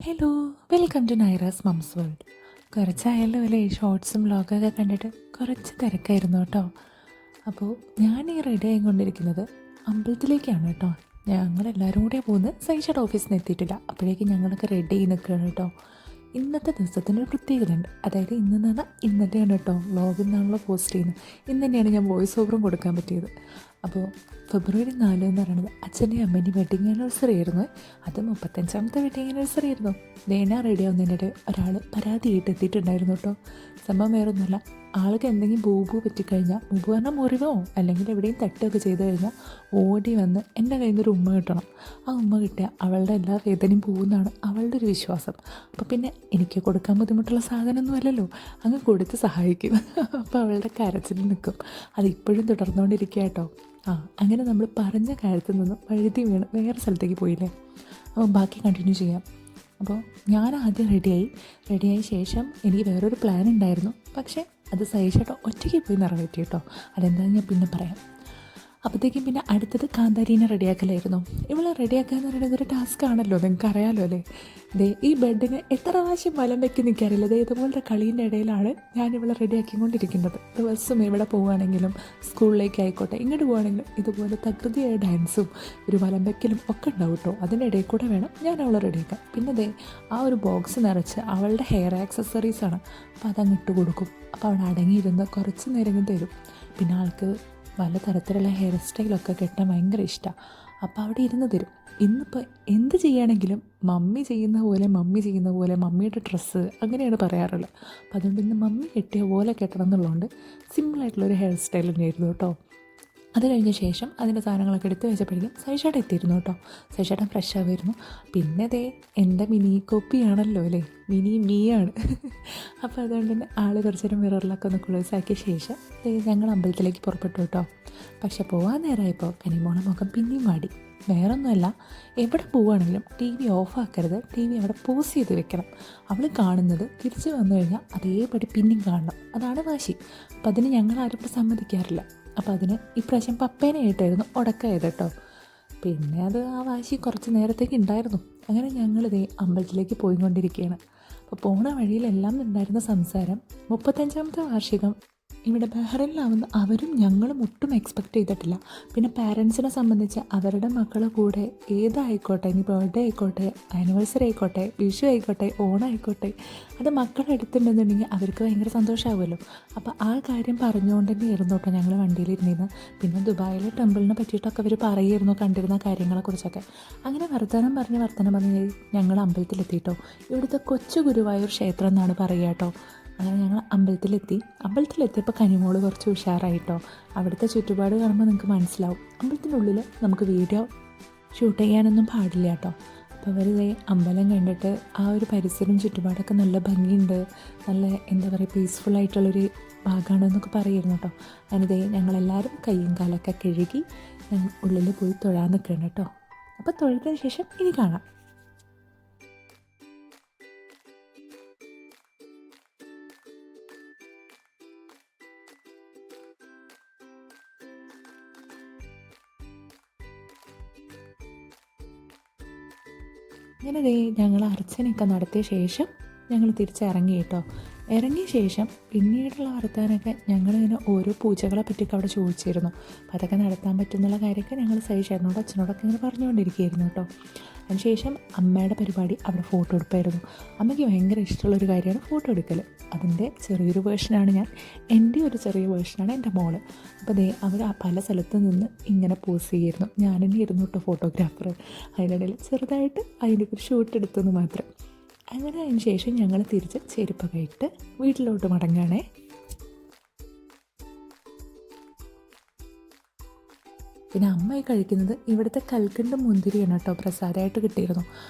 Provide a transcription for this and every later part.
Hello, welcome to Naira's mums world. കുറച്ചായാലും അല്ലേ ഷോർട്സും വ്ളോഗൊക്കെ കണ്ടിട്ട് കുറച്ച് തിരക്കായിരുന്നു കേട്ടോ. അപ്പോൾ ഞാൻ ഈ റെഡി ആയിക്കൊണ്ടിരിക്കുന്നത് അമ്പലത്തിലേക്കാണ് കേട്ടോ. ഞങ്ങളെല്ലാവരും കൂടെ പോകുന്നത് സൈഷയുടെ ഓഫീസിൽ നിന്ന് എത്തിയിട്ടില്ല. അപ്പോഴേക്കും ഞങ്ങളൊക്കെ റെഡി ആയി നിൽക്കുകയാണ് കേട്ടോ. ഇന്നത്തെ ദിവസത്തിനൊരു പ്രത്യേകത ഉണ്ട്. അതായത് ഇന്നെന്ന് പറഞ്ഞാൽ ഇന്നത്തെയാണ് കേട്ടോ വ്ളോഗിൽ നിന്നാണല്ലോ പോസ്റ്റ് ചെയ്യുന്നത്. ഇന്ന് തന്നെയാണ് ഞാൻ വോയിസ് ഓവറും കൊടുക്കാൻ പറ്റിയത്. അപ്പോൾ ഫെബ്രുവരി 4 എന്ന് പറയുന്നത് അച്ഛൻ്റെയും അമ്മേൻ്റെയും വെഡിങ് ആനിവേഴ്സറി ആയിരുന്നു. അത് 35ാമത്തെ വെഡിങ് ആനിവേഴ്സറി ആയിരുന്നു. ഞാൻ റെഡി ആവുന്നതിനിടെ ഒരാൾ പരാതിയായിട്ട് എത്തിയിട്ടുണ്ടായിരുന്നു കേട്ടോ. സംഭവം വേറൊന്നുമല്ല, ആൾക്ക് എന്തെങ്കിലും ബൂബു പറ്റിക്കഴിഞ്ഞാൽ, ബൂബു പറഞ്ഞാൽ മുറിവോ അല്ലെങ്കിൽ എവിടെയും തട്ടുകയൊക്കെ ചെയ്ത് കഴിഞ്ഞാൽ ഓടി വന്ന് എൻ്റെ കയ്യിൽ നിന്നൊരു ഉമ്മ കിട്ടണം. ആ ഉമ്മ കിട്ടിയാൽ അവളുടെ എല്ലാ വേദനയും പോകുന്നതാണ് അവളുടെ ഒരു വിശ്വാസം. അപ്പോൾ പിന്നെ എനിക്ക് കൊടുക്കാൻ ബുദ്ധിമുട്ടുള്ള സാധനമൊന്നും അല്ലല്ലോ, അങ്ങ് കൊടുത്ത് സഹായിക്കും. അപ്പോൾ അവളുടെ കരച്ചിൽ നിൽക്കും. അതിപ്പോഴും തുടർന്നുകൊണ്ടിരിക്കുക കേട്ടോ. അങ്ങനെ നമ്മൾ പറഞ്ഞ കാര്യത്തിൽ നിന്നും വഴുതി വീണ് വേറെ സ്ഥലത്തേക്ക് പോയില്ലേ. അപ്പോൾ ബാക്കി കണ്ടിന്യൂ ചെയ്യാം. അപ്പോൾ ഞാൻ ആദ്യം റെഡിയായ ശേഷം എനിക്ക് വേറൊരു പ്ലാൻ ഉണ്ടായിരുന്നു. പക്ഷേ അത് സഹിച്ചേട്ടോ ഒറ്റയ്ക്ക് പോയി നിറവേറ്റി കേട്ടോ. അതെന്താണെന്ന് ഞാൻ പിന്നെ പറയാം. അപ്പോഴത്തേക്കും പിന്നെ അടുത്തത് കാന്താരീനെ റെഡിയാക്കലായിരുന്നു. ഇവളെ റെഡിയാക്കുക എന്ന് പറയുന്നത് ഒരു ടാസ്ക് ആണല്ലോ, നിങ്ങൾക്ക് അറിയാമല്ലോ അല്ലേ. ഈ ബെഡിന് എത്ര പ്രാവശ്യം വലം വെക്കി നിൽക്കാറില്ല. ഇതുപോലത്തെ കളീൻ്റെ ഇടയിലാണ് ഞാൻ ഇവളെ റെഡിയാക്കിക്കൊണ്ടിരിക്കുന്നത്. ദിവസം എവിടെ പോവുകയാണെങ്കിലും, സ്കൂളിലേക്ക് ആയിക്കോട്ടെ, ഇങ്ങോട്ട് പോവുകയാണെങ്കിലും ഇതുപോലെ തകൃതിയായ ഡാൻസും ഒരു വലം വെക്കലും ഒക്കെ ഉണ്ടാവും കേട്ടോ. അതിൻ്റെ ഇടയിൽ കൂടെ വേണം ഞാൻ അവളെ റെഡിയാക്കാം. പിന്നെ ആ ഒരു ബോക്സ് നിറച്ച് അവളുടെ ഹെയർ ആക്സസറീസാണ്. അപ്പോൾ അതങ്ങ് ഇട്ട് കൊടുക്കും. അപ്പോൾ അവിടെ അടങ്ങിയിരുന്ന് കുറച്ച് നേരം തരും. പിന്നെ ആൾക്ക് പല തരത്തിലുള്ള ഹെയർ സ്റ്റൈലൊക്കെ കെട്ടാൻ ഭയങ്കര ഇഷ്ടമാണ്. അപ്പോൾ അവിടെ ഇരുന്ന് തരും. ഇന്നിപ്പോൾ എന്ത് ചെയ്യുകയാണെങ്കിലും മമ്മി ചെയ്യുന്ന പോലെ മമ്മിയുടെ ഡ്രസ്സ് അങ്ങനെയാണ് പറയാറുള്ളത്. അപ്പോൾ അതുകൊണ്ട് ഇന്ന് മമ്മി കെട്ടിയ പോലെ കെട്ടണം എന്നുള്ളതുകൊണ്ട് സിമ്പിളായിട്ടുള്ളൊരു ഹെയർ സ്റ്റൈൽ തന്നെയായിരുന്നു കേട്ടോ. അത് കഴിഞ്ഞ ശേഷം അതിൻ്റെ സാധനങ്ങളൊക്കെ എടുത്ത് വെച്ചപ്പോഴേക്കും സൈഷേട്ടൻ എത്തിയിരുന്നു കേട്ടോ. സൈഷേട്ടൻ ഫ്രഷ് ആവുമായിരുന്നു. പിന്നെ എൻ്റെ മിനി കോപ്പിയാണല്ലോ അല്ലേ, മിനി മീയാണ്. അപ്പോൾ അതുകൊണ്ട് തന്നെ ആൾ കുറച്ച് നേരം മിററിലൊക്കെ ഒന്ന് ക്ലോസ് ആക്കിയ ശേഷം ഞങ്ങൾ അമ്പലത്തിലേക്ക് പുറപ്പെട്ടു കേട്ടോ. പക്ഷെ പോകാൻ നേരമായപ്പോൾ കനിമോളെ മുഖം പിന്നെയും വാടി. വേറൊന്നുമല്ല, എവിടെ പോവുകയാണെങ്കിലും TV ഓഫാക്കരുത്, TV അവിടെ പോസ് ചെയ്ത് വെക്കണം. അവൾ കാണുന്നത് തിരിച്ച് വന്നു കഴിഞ്ഞാൽ അതേപടി പിന്നെയും കാണണം, അതാണ് വാശി. അപ്പം അതിന് ഞങ്ങളാരും സമ്മതിക്കാറില്ല. അപ്പോൾ അതിന് ഇപ്രാവശ്യം പപ്പേനെ ആയിട്ടായിരുന്നു ഉടക്കായത് കേട്ടോ. പിന്നെ അത് ആ വാശി കുറച്ച് നേരത്തേക്ക് ഉണ്ടായിരുന്നു. അങ്ങനെ ഞങ്ങളിതേ അമ്പലത്തിലേക്ക് പോയിക്കൊണ്ടിരിക്കുകയാണ്. അപ്പോൾ പോണ വഴിയിലെല്ലാം ഉണ്ടായിരുന്ന സംസാരം 35ാമത്തെ വാർഷികം ഇവിടെ ബഹ്റൈനിലാവുന്ന അവരും ഞങ്ങളും ഒട്ടും എക്സ്പെക്റ്റ് ചെയ്തിട്ടില്ല. പിന്നെ പാരൻസിനെ സംബന്ധിച്ച് അവരുടെ മക്കളെ കൂടെ ഏതായിക്കോട്ടെ, ഇനി ബർത്ത്ഡേ ആയിക്കോട്ടെ, ആനിവേഴ്സറി ആയിക്കോട്ടെ, വിഷു ആയിക്കോട്ടെ, ഓണമായിക്കോട്ടെ, അത് മക്കളുടെ അടുത്തുണ്ടെന്നുണ്ടെങ്കിൽ അവർക്ക് ഭയങ്കര സന്തോഷമാവുമല്ലോ. അപ്പോൾ ആ കാര്യം പറഞ്ഞുകൊണ്ട് തന്നെയായിരുന്നു കേട്ടോ ഞങ്ങൾ വണ്ടിയിലിരുന്നിരുന്നത്. പിന്നെ ദുബായിലെ ടെമ്പിളിനെ പറ്റിയിട്ടൊക്കെ അവർ പറയുമായിരുന്നു കണ്ടിരുന്ന കാര്യങ്ങളെക്കുറിച്ചൊക്കെ. അങ്ങനെ വർത്തമാനം പറഞ്ഞ് ഞങ്ങൾ അമ്പലത്തിലെത്തിയിട്ടോ. ഇവിടുത്തെ കൊച്ചു ഗുരുവായൂർ ക്ഷേത്രം എന്നാണ് പറയുക കേട്ടോ. അങ്ങനെ ഞങ്ങൾ അമ്പലത്തിലെത്തിയപ്പോൾ കനിമോള് കുറച്ച് ഉഷാറായിട്ടോ. അവിടുത്തെ ചുറ്റുപാട് കാണുമ്പോൾ നിങ്ങൾക്ക് മനസ്സിലാവും. അമ്പലത്തിനുള്ളിൽ നമുക്ക് വീഡിയോ ഷൂട്ട് ചെയ്യാനൊന്നും പാടില്ല കേട്ടോ. അപ്പോൾ അവർ അമ്പലം കണ്ടിട്ട് ആ ഒരു പരിസരം ചുറ്റുപാടൊക്കെ നല്ല ഭംഗിയുണ്ട്, നല്ല എന്താ പറയുക പീസ്ഫുള്ളായിട്ടുള്ളൊരു ഭാഗമാണെന്നൊക്കെ പറയുമായിരുന്നു കേട്ടോ. അതിനിതേ ഞങ്ങളെല്ലാവരും കയ്യും കാലൊക്കെ കഴുകി ഉള്ളിൽ പോയി തൊഴാൻ നിൽക്കണം കേട്ടോ. അപ്പോൾ തൊഴുതിന് ശേഷം ഇനി കാണാം. അങ്ങനെ ഞങ്ങൾ അർച്ചനയൊക്കെ നടത്തിയ ശേഷം ഞങ്ങൾ തിരിച്ചിറങ്ങി കേട്ടോ. ഇറങ്ങിയ ശേഷം പിന്നീടുള്ള വർത്താനൊക്കെ ഞങ്ങളിങ്ങനെ ഓരോ പൂജകളെ പറ്റിയൊക്കെ അവിടെ ചോദിച്ചിരുന്നു. അപ്പോൾ അതൊക്കെ നടത്താൻ പറ്റുന്നുള്ള കാര്യമൊക്കെ ഞങ്ങൾ സഹിച്ചേട്ടനോടും അച്ഛനോടൊക്കെ ഇങ്ങനെ പറഞ്ഞുകൊണ്ടിരിക്കുകയായിരുന്നു കേട്ടോ. അതിനുശേഷം അമ്മയുടെ പരിപാടി അവിടെ ഫോട്ടോ എടുപ്പായിരുന്നു. അമ്മയ്ക്ക് ഭയങ്കര ഇഷ്ടമുള്ളൊരു കാര്യമാണ് ഫോട്ടോ എടുക്കൽ. അതിൻ്റെ ചെറിയൊരു വേർഷനാണ് ഞാൻ, എൻ്റെ ഒരു ചെറിയ വേർഷനാണ് എൻ്റെ മോള്. അപ്പോൾ അവർ പല സ്ഥലത്ത് നിന്ന് ഇങ്ങനെ പോസ് ചെയ്യായിരുന്നു. ഞാൻ തന്നെ ഇരുന്നു കേട്ടോ ഫോട്ടോഗ്രാഫർ. അതിനിടയിൽ ചെറുതായിട്ട് അതിൻ്റെ ഒരു ഷൂട്ട് എടുത്തെന്ന് മാത്രം. അങ്ങനെ അതിന് ശേഷം ഞങ്ങൾ തിരിച്ച് ചെരുപ്പൊക്കെ ഇട്ട് വീട്ടിലോട്ട് മടങ്ങുകയാണേ. പിന്നെ അമ്മ കഴിക്കുന്നത് ഇവിടുത്തെ കൽക്കണ്ടും മുന്തിരിയാണ് കേട്ടോ, പ്രസാദമായിട്ട് കിട്ടിയിരുന്നു.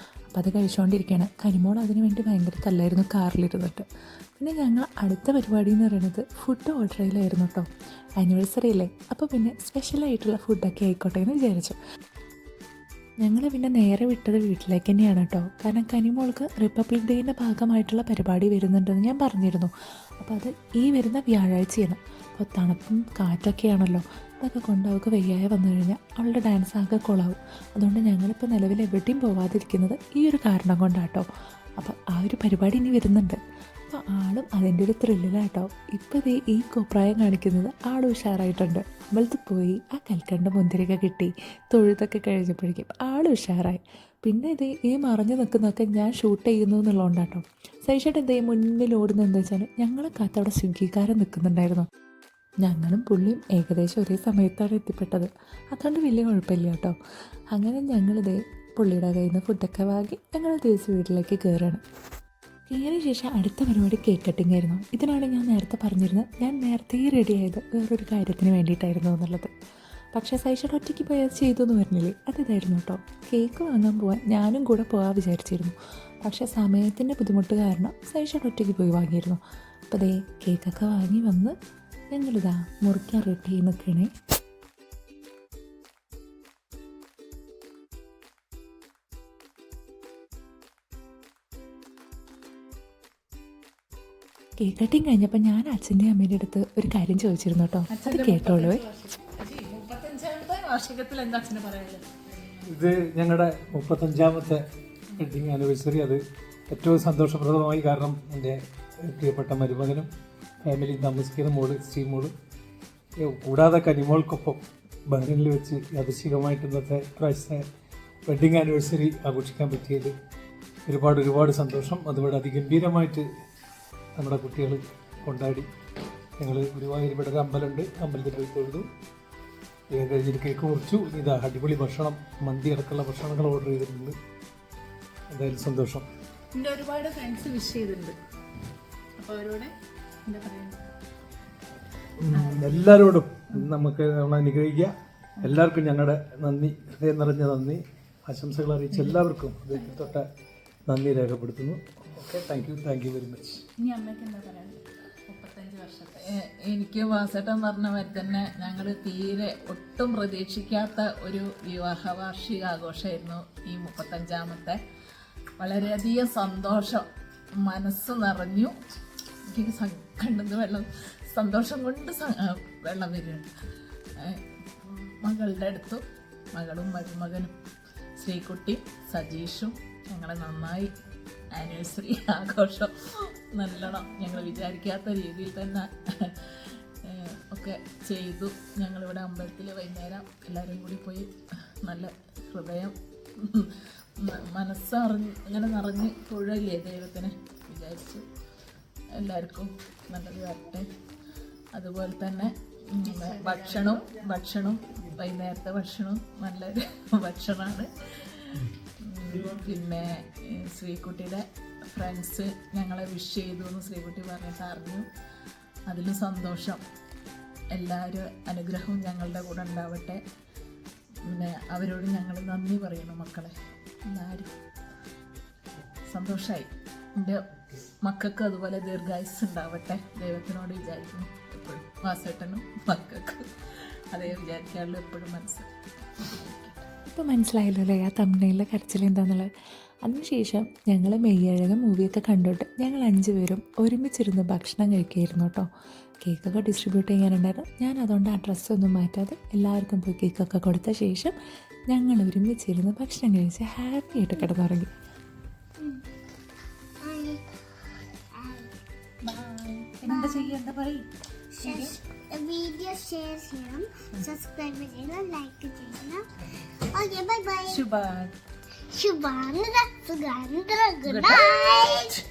അപ്പോൾ അത് കഴിച്ചുകൊണ്ടിരിക്കുകയാണ്. കനിമോൾ അതിന് വേണ്ടി ഭയങ്കര തല്ലായിരുന്നു കാറിലിരുന്നിട്ട്. പിന്നെ ഞങ്ങൾ അടുത്ത പരിപാടി എന്ന് പറയുന്നത് ഫുഡ് ഓർഡർ ചെയ്യലായിരുന്നു കേട്ടോ. ആനിവേഴ്സറി അല്ലേ, അപ്പോൾ പിന്നെ സ്പെഷ്യലായിട്ടുള്ള ഫുഡൊക്കെ ആയിക്കോട്ടെ എന്ന് വിചാരിച്ചു. ഞങ്ങൾ പിന്നെ നേരെ വിട്ടത് വീട്ടിലേക്ക് തന്നെയാണ് കേട്ടോ. കാരണം കനിമോൾക്ക് റിപ്പബ്ലിക് ഡേയുടെ ഭാഗമായിട്ടുള്ള പരിപാടി വരുന്നുണ്ടെന്ന് ഞാൻ പറഞ്ഞിരുന്നു. അപ്പോൾ അത് ഈ വരുന്ന വ്യാഴാഴ്ചയാണ്. അപ്പോൾ തണുപ്പും കാറ്റൊക്കെയാണല്ലോ, ഇതൊക്കെ കൊണ്ട് അവൾക്ക് വയ്യാതെ വന്നു കഴിഞ്ഞാൽ അവളുടെ ഡാൻസ് ആകെ കൊളാവും. അതുകൊണ്ട് ഞങ്ങളിപ്പോൾ നിലവിൽ എവിടെയും പോവാതിരിക്കുന്നത് ഈ ഒരു കാരണം കൊണ്ടാട്ടോ. അപ്പോൾ ആ ഒരു പരിപാടി ഇനി വരുന്നുണ്ട്. അപ്പോൾ ആളും അതിൻ്റെ ഒരു ത്രില്ലിലാട്ടോ. ഇപ്പോൾ ദേ ഈ കോപ്രായം കാണിക്കുന്നത് ആളും ഉഷാറായിട്ടുണ്ട്. അമ്പലത്തിൽ പോയി ആ കൽക്കണ്ട മുന്തിരിയൊക്കെ കിട്ടി തൊഴുതൊക്കെ കഴിഞ്ഞപ്പോഴേക്കും ആളും ഉഷാറായി. പിന്നെ ഇത് ഈ മറിഞ്ഞ് നിൽക്കുന്നതൊക്കെ ഞാൻ ഷൂട്ട് ചെയ്യുന്നു എന്നുള്ളതുകൊണ്ടാട്ടോ. സൈഷേട്ടൻ എന്തേ മുന്നിൽ ഓടുന്നത് എന്താ വെച്ചാൽ ഞങ്ങളെ കാത്ത് അവിടെ സ്വിഗ്ഗിക്കാരൻ നിൽക്കുന്നുണ്ടായിരുന്നു. ഞങ്ങളും പുള്ളിയും ഏകദേശം ഒരേ സമയത്താണ് എത്തിപ്പെട്ടത്. അതുകൊണ്ട് വലിയ കുഴപ്പമില്ല കേട്ടോ. അങ്ങനെ ഞങ്ങളിതേ പുള്ളിയുടെ കയ്യിൽ നിന്ന് ഫുഡൊക്കെ വാങ്ങി ഞങ്ങൾ തിരിച്ച് വീട്ടിലേക്ക് കയറുകയാണ്. കയറിയ ശേഷം അടുത്ത പരിപാടി കേക്ക് കട്ടിങ് ആയിരുന്നു. ഇതിനാണ് ഞാൻ നേരത്തെ പറഞ്ഞിരുന്നത് ഞാൻ നേരത്തെ റെഡി ആയത് വേറൊരു കാര്യത്തിന് വേണ്ടിയിട്ടായിരുന്നു എന്നുള്ളത്. പക്ഷേ സൈഷയുടെ ഒറ്റയ്ക്ക് പോയി അത് ചെയ്തു എന്ന് പറഞ്ഞില്ലേ, അതിതായിരുന്നു കേട്ടോ. കേക്ക് വാങ്ങാൻ പോകാൻ ഞാനും കൂടെ പോകാൻ വിചാരിച്ചിരുന്നു. പക്ഷേ സമയത്തിൻ്റെ ബുദ്ധിമുട്ട് കാരണം സൈഷയുടെ ഒറ്റയ്ക്ക് പോയി വാങ്ങിയിരുന്നു. അപ്പോൾ അതേ കേക്കൊക്കെ വാങ്ങി വന്ന് ഞങ്ങളിതാ മുറിക്കാൻ റെഡി ചെയ്ത് നിൽക്കണേ. കേക്ക് കട്ടിങ് കഴിഞ്ഞപ്പോൾ ഞാൻ അച്ഛൻ്റെയും അമ്മേൻ്റെ അടുത്ത് ഒരു കാര്യം ചോദിച്ചിരുന്നു കേട്ടോ. അത് കേട്ടോളൂ. ഇത് ഞങ്ങളുടെ 35ാമത്തെ വെഡിങ് ആനിവേഴ്സറി. അത് ഏറ്റവും സന്തോഷപ്രദമായി. കാരണം എൻ്റെ പ്രിയപ്പെട്ട മരുമകനും ഫാമിലിയും താമസിക്കുന്ന മോള് ശ്രീമോള് കൂടാതെ കനിമോൾക്കൊപ്പം ബഹ്റിനിൽ വെച്ച് യാദൃശ്ചികമായിട്ട് ഇന്നത്തെ പ്രാവശ്യത്തെ വെഡിങ് ആനിവേഴ്സറി ആഘോഷിക്കാൻ പറ്റിയത് ഒരുപാട് സന്തോഷം. അതുപോലെ അതിഗംഭീരമായിട്ട് നമ്മുടെ കുട്ടികൾ കൊണ്ടാടി. ഞങ്ങൾ ഗുരുവായൂർ ഇവിടെ ഒരു അമ്പലമുണ്ട്, അമ്പലത്തിൽ പോയി തൊഴുതു. കഴിഞ്ഞിട്ട് കേക്ക് മുറിച്ചു. ഇതാ അടിപൊളി ഭക്ഷണം, മന്തി അടക്കമുള്ള ഭക്ഷണങ്ങൾ ഓർഡർ ചെയ്തിട്ടുണ്ട്. എന്തായാലും സന്തോഷം. എൻ്റെ ഒരുപാട് ഫ്രണ്ട്സ് വിഷ് ചെയ്തിട്ടുണ്ട്. അപ്പോൾ അവരോട് എന്താ പറയുക, എല്ലാവരോടും നമുക്ക് നമ്മളെ അനുഗ്രഹിക്കുക. എല്ലാവർക്കും ഞങ്ങളുടെ നന്ദി, ഹൃദയം നിറഞ്ഞ നന്ദി, ആശംസകൾ അറിയിച്ച എല്ലാവർക്കും ഹൃദയത്തിൽ തൊട്ട നന്ദി രേഖപ്പെടുത്തുന്നു. Okay, thank you very much. ഇനി അമ്മയ്ക്ക് എന്താ പറയുക? 35 വർഷത്തെ എനിക്ക് വാസേട്ടൻ പറഞ്ഞ മാതിരി തന്നെ ഞങ്ങൾ തീരെ ഒട്ടും പ്രതീക്ഷിക്കാത്ത ഒരു വിവാഹ വാർഷിക ആഘോഷമായിരുന്നു ഈ 35ാമത്തെ. വളരെയധികം സന്തോഷം, മനസ്സ് നിറഞ്ഞു. എനിക്ക് കണ്ണുന്ന വെള്ളം, സന്തോഷം കൊണ്ട് വെള്ളം വരികയാണ്. മകളുടെ അടുത്തും മകളും മരുമകനും ശ്രീകുട്ടി സജീഷും ഞങ്ങളെ നന്നായി ആനിവേഴ്സറി ആഘോഷം നല്ലോണം ഞങ്ങൾ വിചാരിക്കാത്ത രീതിയിൽ തന്നെ ഒക്കെ ചെയ്തു. ഞങ്ങളിവിടെ അമ്പലത്തിൽ വൈകുന്നേരം എല്ലാവരും കൂടി പോയി നല്ല ഹൃദയം മനസ്സറിഞ്ഞ് അങ്ങനെ നിറഞ്ഞ് തൊഴല്ലേ ദൈവത്തിനെ വിചാരിച്ചു. എല്ലാവർക്കും നല്ലത് വരട്ടെ. അതുപോലെ തന്നെ ഭക്ഷണം വൈകുന്നേരത്തെ ഭക്ഷണം നല്ലൊരു ഭക്ഷണമാണ്. പിന്നെ ശ്രീകുട്ടിയുടെ ഫ്രണ്ട്സ് ഞങ്ങളെ വിഷ് ചെയ്തു എന്ന് ശ്രീകുട്ടി പറഞ്ഞിട്ട് അറിഞ്ഞു. അതിലും സന്തോഷം. എല്ലാവരും അനുഗ്രഹവും ഞങ്ങളുടെ കൂടെ ഉണ്ടാവട്ടെ. പിന്നെ അവരോട് ഞങ്ങൾ നന്ദി പറയണം. മക്കളെ എല്ലാവരും സന്തോഷമായി. എൻ്റെ മക്കൾക്ക് അതുപോലെ ദീർഘായുസ് ഉണ്ടാവട്ടെ ദൈവത്തിനോട് വിചാരിക്കുന്നു. എപ്പോഴും വാസേട്ടനും മക്കൾക്ക് അതേ വിചാരിക്കാറുള്ളൂ എപ്പോഴും മനസ്സിൽ. ഇപ്പോൾ മനസ്സിലായല്ലോ അല്ലേ ആ തമിഴിലെ കരച്ചിൽ എന്താണെന്നുള്ളത്. അതിനുശേഷം ഞങ്ങൾ മെയ്യഴകൻ മൂവിയൊക്കെ കണ്ടിട്ട് ഞങ്ങൾ 5 പേരും ഒരുമിച്ചിരുന്ന് ഭക്ഷണം കഴിക്കുകയായിരുന്നു കേട്ടോ. കേക്കൊക്കെ ഡിസ്ട്രിബ്യൂട്ട് ചെയ്യാനുണ്ടായിരുന്നു. ഞാൻ അതുകൊണ്ട് ആ ഡ്രസ്സൊന്നും മാറ്റാതെ എല്ലാവർക്കും പോയി കേക്കൊക്കെ കൊടുത്ത ശേഷം ഞങ്ങൾ ഒരുമിച്ചിരുന്ന് ഭക്ഷണം കഴിച്ച് ഹാപ്പി ആയിട്ട് കിടന്നുറങ്ങി. എന്താ ചെയ്യേണ്ട പറയും? വീഡിയോ ഷെയർ ചെയ്യണം, സബ്സ്ക്രൈബ് ചെയ്യണം, ലൈക്ക് ചെയ്യണം. Okay, bye bye. ശുഭാൻ ശുഭാനന്ദ സുഗാനന്ദ ഗുഡ് നൈറ്റ്.